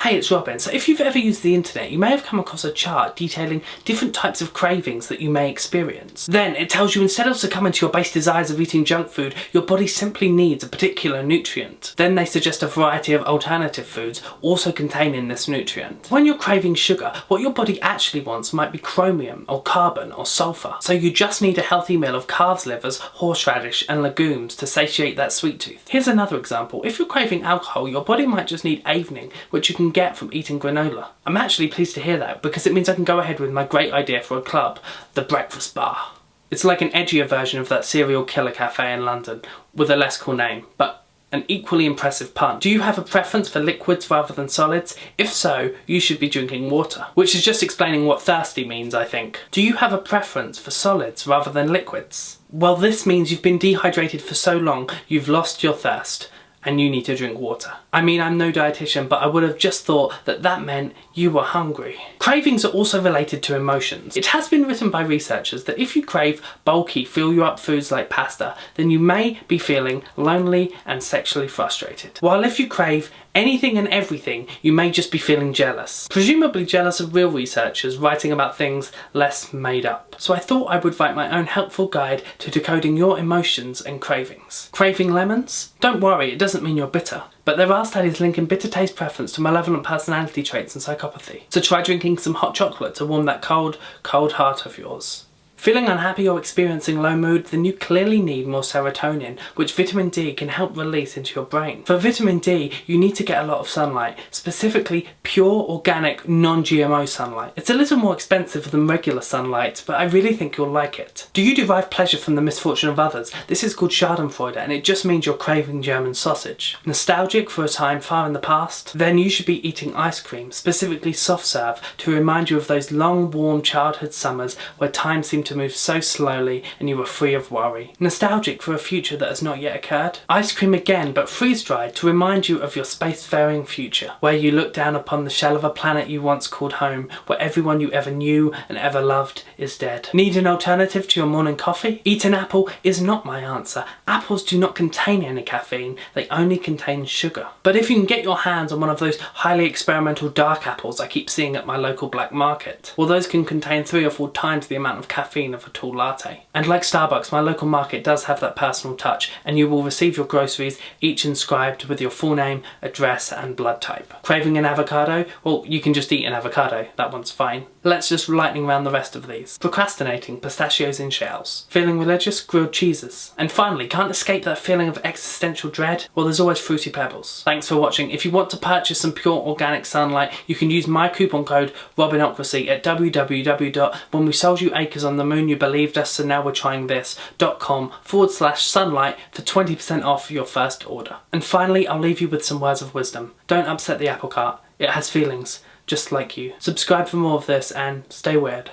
Hey, it's Robin. So if you've ever used the internet, you may have come across a chart detailing different types of cravings that you may experience. Then it tells you instead of succumbing to your base desires of eating junk food, your body simply needs a particular nutrient. Then they suggest a variety of alternative foods also containing this nutrient. When you're craving sugar, what your body actually wants might be chromium or carbon or sulfur. So you just need a healthy meal of calves' livers, horseradish and legumes to satiate that sweet tooth. Here's another example. If you're craving alcohol, your body might just need avening, which you can get from eating granola. I'm actually pleased to hear that because it means I can go ahead with my great idea for a club, the Breakfast Bar. It's like an edgier version of that serial killer cafe in London with a less cool name, but an equally impressive pun. Do you have a preference for liquids rather than solids? If so, you should be drinking water. Which is just explaining what thirsty means, I think. Do you have a preference for solids rather than liquids? Well, this means you've been dehydrated for so long, you've lost your thirst, and you need to drink water. I mean, I'm no dietitian, but I would have just thought that that meant you were hungry. Cravings are also related to emotions. It has been written by researchers that if you crave bulky, fill you up foods like pasta, then you may be feeling lonely and sexually frustrated. While if you crave anything and everything, you may just be feeling jealous. Presumably jealous of real researchers writing about things less made up. So I thought I would write my own helpful guide to decoding your emotions and cravings. Craving lemons? Don't worry, it doesn't mean you're bitter. But there are studies linking bitter taste preference to malevolent personality traits and psychopathy. So try drinking some hot chocolate to warm that cold, cold heart of yours. Feeling unhappy or experiencing low mood, then you clearly need more serotonin, which vitamin D can help release into your brain. For vitamin D, you need to get a lot of sunlight, specifically pure, organic, non-GMO sunlight. It's a little more expensive than regular sunlight, but I really think you'll like it. Do you derive pleasure from the misfortune of others? This is called Schadenfreude, and it just means you're craving German sausage. Nostalgic for a time far in the past? Then you should be eating ice cream, specifically soft serve, to remind you of those long, warm childhood summers where time seemed to move so slowly and you were free of worry. Nostalgic for a future that has not yet occurred? Ice cream again, but freeze-dried to remind you of your spacefaring future, where you look down upon the shell of a planet you once called home, where everyone you ever knew and ever loved is dead. Need an alternative to your morning coffee? Eat an apple is not my answer. Apples do not contain any caffeine, they only contain sugar. But if you can get your hands on one of those highly experimental dark apples I keep seeing at my local black market, well, those can contain 3 or 4 times the amount of caffeine of a tall latte. And like Starbucks, my local market does have that personal touch, and you will receive your groceries each inscribed with your full name, address and blood type. Craving an avocado? Well, you can just eat an avocado, that one's fine. Let's just lightning round the rest of these. Procrastinating, pistachios in shells. Feeling religious, grilled cheeses. And finally, can't escape that feeling of existential dread? Well, there's always Fruity Pebbles. Thanks for watching. If you want to purchase some pure organic sunlight, you can use my coupon code ROBINOCRACY at www.whenwesoldYouAcresOnTheMoonYouBelievedUs, so now we're trying this.com/sunlight for 20% off your first order. And finally, I'll leave you with some words of wisdom. Don't upset the apple cart. It has feelings, just like you. Subscribe for more of this and stay weird.